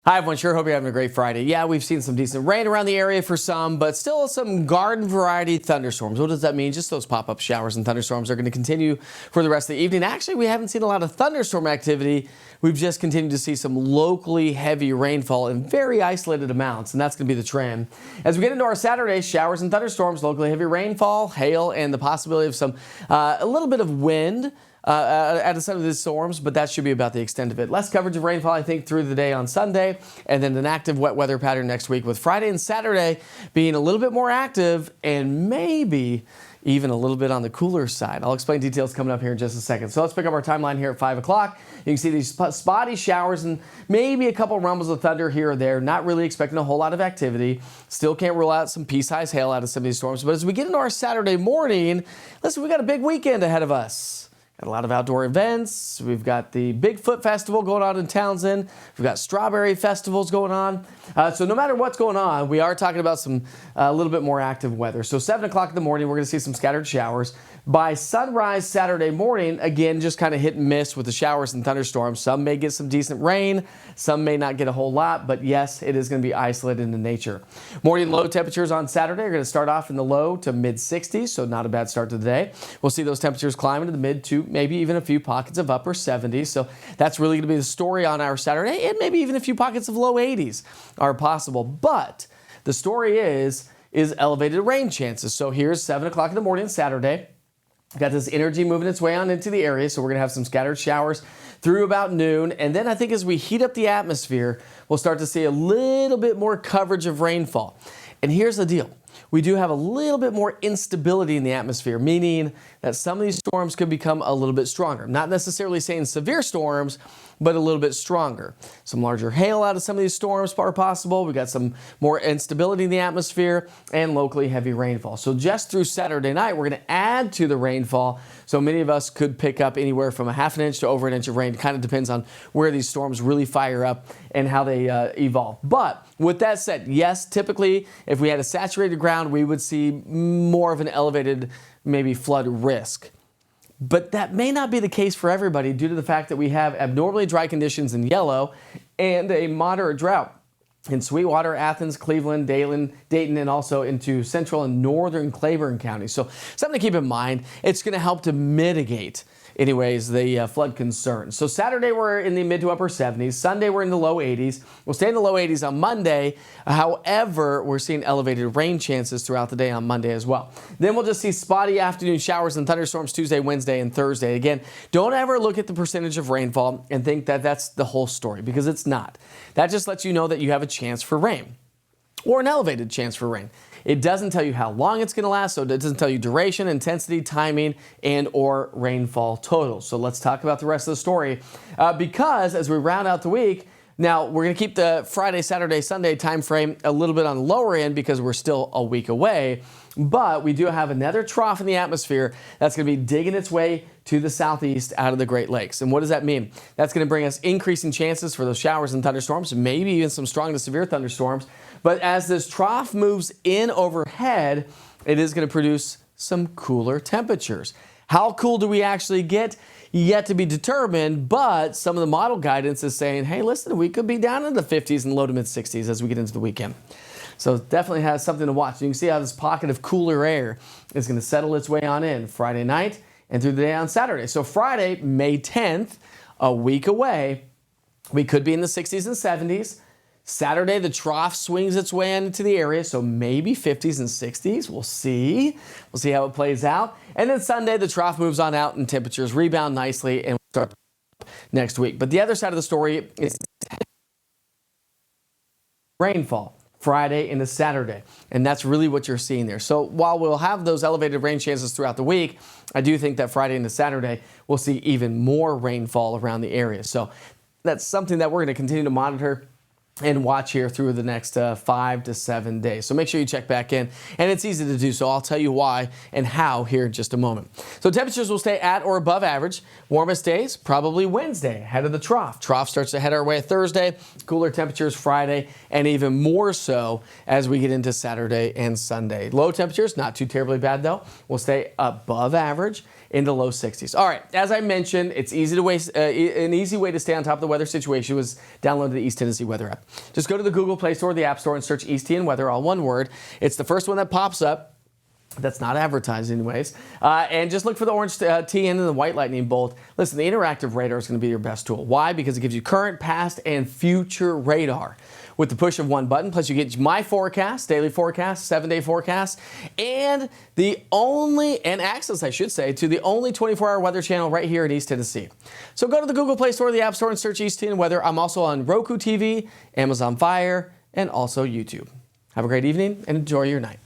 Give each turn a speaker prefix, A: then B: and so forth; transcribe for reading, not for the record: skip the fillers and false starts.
A: Hi everyone, sure hope you're having a great Friday. Yeah, we've seen some decent rain around the area for some, but still some garden variety thunderstorms. What does that mean? Just those pop-up showers and thunderstorms are going to continue for the rest of the evening. Actually, we haven't seen a lot of thunderstorm activity. We've just continued to see some locally heavy rainfall in very isolated amounts, and that's going to be the trend. As we get into our Saturday, showers and thunderstorms, locally heavy rainfall, hail, and the possibility of some a little bit of wind at some of these storms, but that should be about the extent of it. Less coverage of rainfall, I think, through the day on Sunday, and then an active wet weather pattern next week, with Friday and Saturday being a little bit more active and maybe even a little bit on the cooler side. I'll explain details coming up here in just a second. So let's pick up our timeline here at 5 o'clock. You can see these spotty showers and maybe a couple rumbles of thunder here or there. Not really expecting a whole lot of activity. Still can't rule out some pea-sized hail out of some of these storms. But as we get into our Saturday morning, listen, we got a big weekend ahead of us. Got a lot of outdoor events. We've got the Bigfoot Festival going on in Townsend. We've got strawberry festivals going on. So no matter what's going on, we are talking about some a little bit more active weather. So 7 o'clock in the morning, we're going to see some scattered showers. By sunrise Saturday morning, again, just kind of hit and miss with the showers and thunderstorms. Some may get some decent rain. Some may not get a whole lot. But yes, it is going to be isolated in nature. Morning low temperatures on Saturday are going to start off in the low to mid 60s. So not a bad start to the day. We'll see those temperatures climb into the mid to maybe even a few pockets of upper 70s. So that's really going to be the story on our Saturday, and maybe even a few pockets of low 80s are possible. But the story is elevated rain chances. So here's 7 o'clock in the morning Saturday. Got this energy moving its way on into the area, so we're going to have some scattered showers through about noon. And then I think as we heat up the atmosphere, we'll start to see a little bit more coverage of rainfall. And here's the deal. We do have a little bit more instability in the atmosphere, meaning that some of these storms could become a little bit stronger. Not necessarily saying severe storms, but a little bit stronger. Some larger hail out of some of these storms are possible. We got some more instability in the atmosphere and locally heavy rainfall. So just through Saturday night, we're going to add to the rainfall. So many of us could pick up anywhere from a half an inch to over an inch of rain. It kind of depends on where these storms really fire up and how they evolve. But with that said, yes, typically if we had a saturated ground, we would see more of an elevated maybe flood risk. But that may not be the case for everybody due to the fact that we have abnormally dry conditions in yellow and a moderate drought in Sweetwater, Athens, Cleveland, Dayton, and also into central and northern Claiborne counties. So something to keep in mind. It's going to help to mitigate anyways, the flood concerns. So Saturday, we're in the mid to upper 70s. Sunday, we're in the low 80s. We'll stay in the low 80s on Monday. However, we're seeing elevated rain chances throughout the day on Monday as well. Then we'll just see spotty afternoon showers and thunderstorms Tuesday, Wednesday, and Thursday. Again, don't ever look at the percentage of rainfall and think that that's the whole story, because it's not. That just lets you know that you have a chance for rain, or an elevated chance for rain. It doesn't tell you how long it's going to last, so it doesn't tell you duration, intensity, timing, and or rainfall totals. So let's talk about the rest of the story, because as we round out the week, now we're going to keep the Friday, Saturday, Sunday time frame a little bit on the lower end because we're still a week away. But we do have another trough in the atmosphere that's going to be digging its way to the southeast out of the Great Lakes. And what does that mean? That's going to bring us increasing chances for those showers and thunderstorms, maybe even some strong to severe thunderstorms. But as this trough moves in overhead, it is going to produce some cooler temperatures. How cool do we actually get? Yet to be determined, but some of the model guidance is saying, hey, listen, we could be down in the 50s and low to mid 60s as we get into the weekend. So it definitely has something to watch. You can see how this pocket of cooler air is going to settle its way on in Friday night and through the day on Saturday. So Friday, May 10th, a week away, we could be in the 60s and 70s. Saturday, the trough swings its way into the area, so maybe 50s and 60s. We'll see. We'll see how it plays out. And then Sunday, the trough moves on out and temperatures rebound nicely and we'll start next week. But the other side of the story is rainfall Friday into Saturday, and that's really what you're seeing there. So while we'll have those elevated rain chances throughout the week, I do think that Friday into Saturday, we'll see even more rainfall around the area. So that's something that we're going to continue to monitor and watch here through the next 5 to 7 days. So make sure you check back in, and it's easy to do so. I'll tell you why and how here in just a moment. So temperatures will stay at or above average. Warmest days, probably Wednesday, ahead of the trough. Trough starts to head our way Thursday, cooler temperatures Friday, and even more so as we get into Saturday and Sunday. Low temperatures, not too terribly bad though, will stay above average. in the low 60s. All right, as I mentioned, it's easy to an easy way to stay on top of the weather situation was download the East Tennessee Weather app. Just go to the Google Play Store or the App Store and search eastTNweather, all one word. It's the first one that pops up. That's not advertised anyways. And just look for the orange TN and the white lightning bolt. Listen, the interactive radar is going to be your best tool. Why? Because it gives you current, past, and future radar with the push of one button. Plus you get my forecast, daily forecast, 7-day forecast, and access, I should say, to the only 24-hour weather channel right here in East Tennessee. So go to the Google Play Store or the App Store and search eastTNweather. I'm also on Roku TV, Amazon Fire, and also YouTube. Have a great evening and enjoy your night.